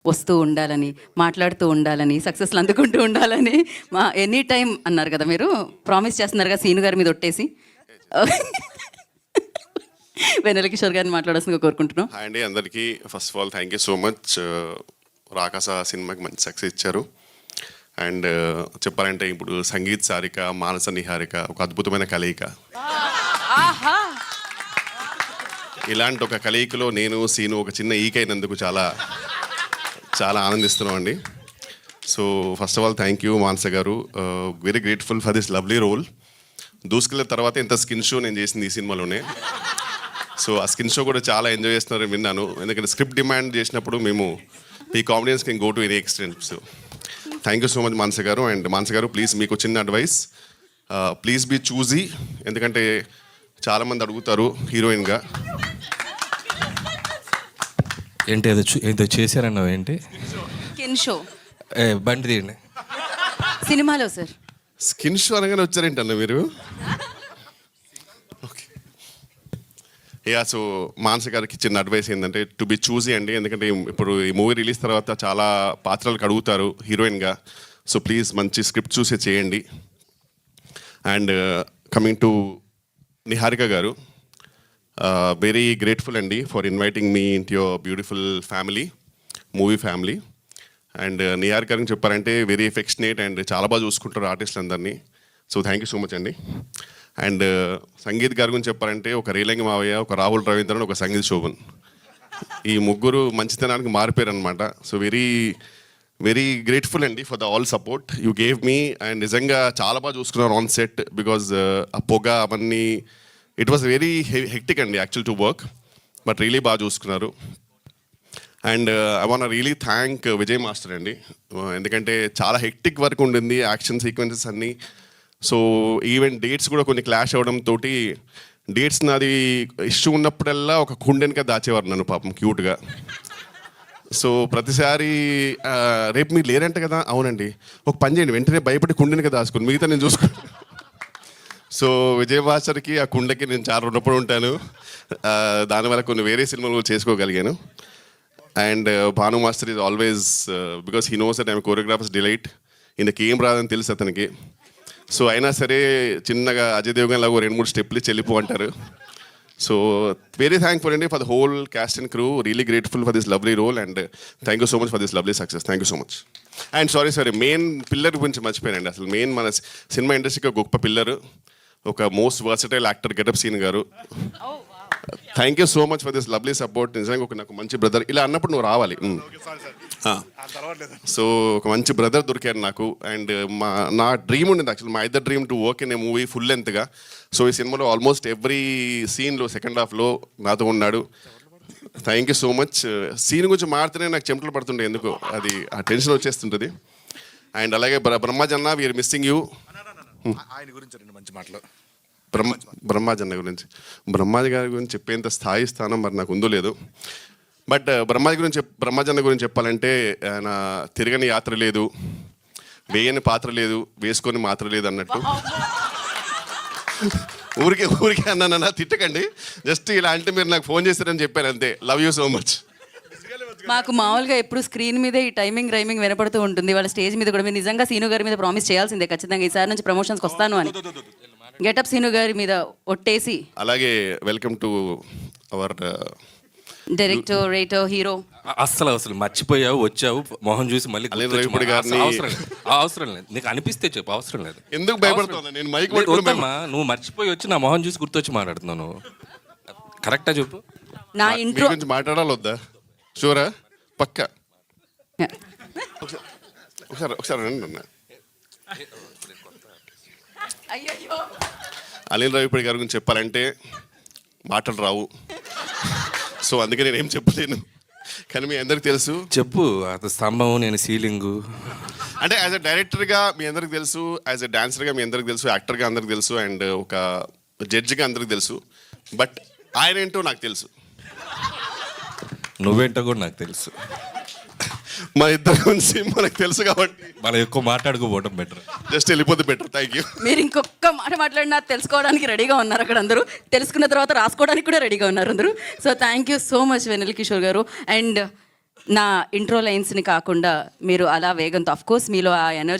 వస్తూ ఉండాలని, మాట్లాడుతూ ఉండాలని, సక్సెస్లు అందుకుంటూ ఉండాలని మా ఎనీ టైం అన్నారు కదా మీరు, ప్రామిస్ చేస్తున్నారు కదా సీను గారి మీద ఒట్టేసి. వెన్నెల కిషోర్ గారిని మాట్లాడాల్సిందిగా కోరుకుంటున్నాం. హాయ్ అండి అందరికీ. First of all thank you so much. Rakasa సినిమాకి మంచి సక్సెస్ ఇచ్చారు. అండ్ చెప్పాలంటే ఇప్పుడు సంగీత్ సారిక, మానస నిహారిక ఒక అద్భుతమైన కలయిక. ఇలాంటి ఒక కలయికలో నేను సీను ఒక చిన్న ఈకైనందుకు చాలా చాలా ఆనందిస్తున్నాం అండి. So first of all thank you Manasa గారు. Very grateful for this lovely role. దూసుకెళ్ళిన తర్వాత ఇంత స్కిన్ షో నేను చేసింది ఈ సినిమాలోనే. సో ఆ స్కిన్ షో కూడా చాలా ఎంజాయ్ చేస్తున్నారని విన్నాను. ఎందుకంటే స్క్రిప్ట్ డిమాండ్ చేసినప్పుడు మేము ఈ comedians can go to any extent. So thank you so much Manasa గారు. అండ్ మానస గారు ప్లీజ్ మీకు చిన్న అడ్వైస్, ప్లీజ్ బీ చూజీ. ఎందుకంటే చాలామంది అడుగుతారు హీరోయిన్గా. ఏంటి ఏదో చేశారన్నావు ఏంటి? స్కిన్ షో బండి తీయండి. సినిమాలో సార్ స్కిన్ షో అనగానే వచ్చారేంటన్న మీరు? Okay yeah. సో మానస గారికి చిన్న అడ్వైస్ ఏంటంటే టు బి చూజీ అండి. ఎందుకంటే ఇప్పుడు ఈ మూవీ రిలీజ్ తర్వాత చాలా పాత్రలకు అడుగుతారు హీరోయిన్గా. సో ప్లీజ్ మంచి స్క్రిప్ట్ చూసే చేయండి. అండ్ కమింగ్ టు నిహారిక గారు, వెరీ గ్రేట్ఫుల్ అండి for inviting me into your beautiful family, movie family. And Niharika గారికి చెప్పారంటే వెరీ ఎఫెక్షనేట్ అండ్ చాలా బాగా చూసుకుంటారు ఆర్టిస్టులు అందరినీ. So thank you so much అండి. అండ్ సంగీత్ గారి గురించి చెప్పారంటే ఒక రేలంగి మావయ్య, ఒక రాహుల్ రవీంద్రన్, ఒక సంగీత్ శోభన్, ఈ ముగ్గురు మంచితనానికి మారిపోయారు అనమాట. సో వెరీ వెరీ గ్రేట్ఫుల్ అండి for the all support you gave me. And నిజంగా చాలా బాగా చూసుకున్నారు ఆన్ సెట్. బికాజ్ ఆ పొగ అవన్నీ ఇట్ వాస్ వెరీ హెక్టిక్ అండి actual to work, but really బాగా చూసుకున్నారు. And I want really thank Vijay master అండి. ఎందుకంటే చాలా హెక్టిక్ వర్క్ ఉండింది, యాక్షన్ సీక్వెన్సెస్ అన్నీ. సో ఈవెన్ డేట్స్ కూడా కొన్ని క్లాష్ అవ్వడంతో డేట్స్ నాది ఇష్యూ ఉన్నప్పుడల్లా ఒక కుండెనక దాచేవారు నన్ను పాపం క్యూట్గా. సో ప్రతిసారి రేపు మీరు లేరంట కదా, అవునండి ఒక పని చేయండి వెంటనే భయపడి కుండెనక దాచుకుని మిగతా నేను చూసుకుంటాను. సో విజయ్ మాస్టర్కి ఆ కుండకి నేను చాలా రుణపడి ఉంటాను. దానివల్ల కొన్ని వేరే సినిమాలు చేసుకోగలిగాను. And Bhanu master is always because he knows that I'm choreographer's delight. ఈయనకి ఏం రాదని తెలుసు అతనికి. సో అయినా సరే చిన్నగా అజయ్ దేవగన్ లాగా 2-3 స్టెప్లు ఇచ్చి వెళ్ళిపో అంటారు. సో వెరీ థ్యాంక్ఫుల్ అండి for the whole cast and crew. Really grateful for this lovely role and thank you so much for this lovely success. Thank you so much. And sorry main pillar గురించి మర్చిపోయానండి. అసలు main మన cinema ఇండస్ట్రీకి గొప్ప pillar, ఒక most versatile actor getup సీన్ గారు. Thank you so much for this lovely support. నిజంగా ఒక నాకు మంచి బ్రదర్ ఇలా అన్నప్పుడు నువ్వు రావాలి. సో ఒక మంచి బ్రదర్ దొరికారు నాకు. అండ్ నా డ్రీమ్ ఉండింది యాక్చువల్, మా ఇద్దరు dream to work in a movie full లెంత్గా. సో ఈ సినిమాలో ఆల్మోస్ట్ ఎవ్రీ సీన్లో సెకండ్ హాఫ్లో నాతో ఉన్నాడు. Thank you so much. Scene గురించి మాడితేనే నాకు చెమటలు పడుతుండే, ఎందుకు అది ఆ టెన్షన్ వచ్చేస్తుంటుంది. అండ్ అలాగే బ్రహ్మాజన్న వీఆర్ మిస్సింగ్ యూ. ఆయన గురించి రెండు మంచి మాటలు. బ్రహ్మాజన్న గురించి, బ్రహ్మాజీ గారి గురించి చెప్పేంత స్థాయి స్థానం మరి నాకు ఉందో లేదు. బట్ బ్రహ్మాజన్న గురించి చెప్పాలంటే ఆయన తిరగని యాత్ర లేదు, వేయని పాత్ర లేదు, వేసుకొని మాత్ర లేదు అన్నట్టు. ఊరికే అన్నానన్నా తిట్టకండి, జస్ట్ ఇలా అంటే మీరు నాకు ఫోన్ చేస్తారని చెప్పాను అంతే. Love you so much. మాకు మామూలుగా ఎప్పుడు స్క్రీన్ మీదే ఈ టైమింగ్ రైమింగ్ వినపడుతూ ఉంటుంది. వాళ్ళ స్టేజ్ మీద కూడా మీరు నిజంగా సీను గారి మీద ప్రామిస్ చేయాల్సిందే ఖచ్చితంగా, ఈసారి నుంచి ప్రమోషన్స్కి వస్తాను అని. గెటప్ సీను గారి మీద ఒట్టేసి. అలాగే welcome to our director, writer, hero. అసలు మర్చిపోయావు, వచ్చావు, మొహం చూసి మళ్ళీ అవసరం లేదు. నీకు అనిపిస్తే చెప్పు, అవసరం లేదు. ఎందుకు భయపడుతున్నా నేను? మైక్ వద్దమ్మా, నువ్వు మర్చిపోయి వచ్చి నా మొహం చూసి గుర్తొచ్చి మాట్లాడుతున్నాను. కరెక్టా చెప్పు. నా ఇంట్రో గురించి మాట్లాడాలి వద్దా? షూరా? పక్కా? ఒకసారి రండి అన్న. అనిల్ రావిపూడి గారి గురించి చెప్పాలంటే మాటలు రావు. సో అందుకే నేనేం చెప్పలేను, కానీ మీ అందరికి తెలుసు. చెప్పు. అది స్తంభం, నేను సీలింగు. అంటే యాజ్ అ డైరెక్టర్గా మీ అందరికి తెలుసు, యాజ్ అ డాన్సర్గా మీ అందరికి తెలుసు, యాక్టర్గా అందరికి తెలుసు, అండ్ ఒక జడ్జిగా అందరికి తెలుసు. బట్ ఆయన ఏంటో నాకు తెలుసు, నువ్వేంటో కూడా నాకు తెలుసు. మన ఇద్దరి గురించి మనకు తెలుసు కాబట్టి మనం ఎక్కువ మాట్లాడుకోవడం బెటర్, జస్ట్ వెళ్ళిపోతే బెటర్. Thank you. మీరు ఇంకొక మాట మాట్లాడినా తెలుసుకోవడానికి రెడీగా ఉన్నారు అక్కడ అందరూ, తెలుసుకున్న తర్వాత రాసుకోవడానికి కూడా రెడీగా ఉన్నారు అందరూ. So thank you so much Vennela Kishore గారు. అండ్ నా ఇంట్రో లైన్స్ని కాకుండా మీరు అలా వేగంతో అఫ్ కోర్స్ మీలో ఆ ఎనర్జీ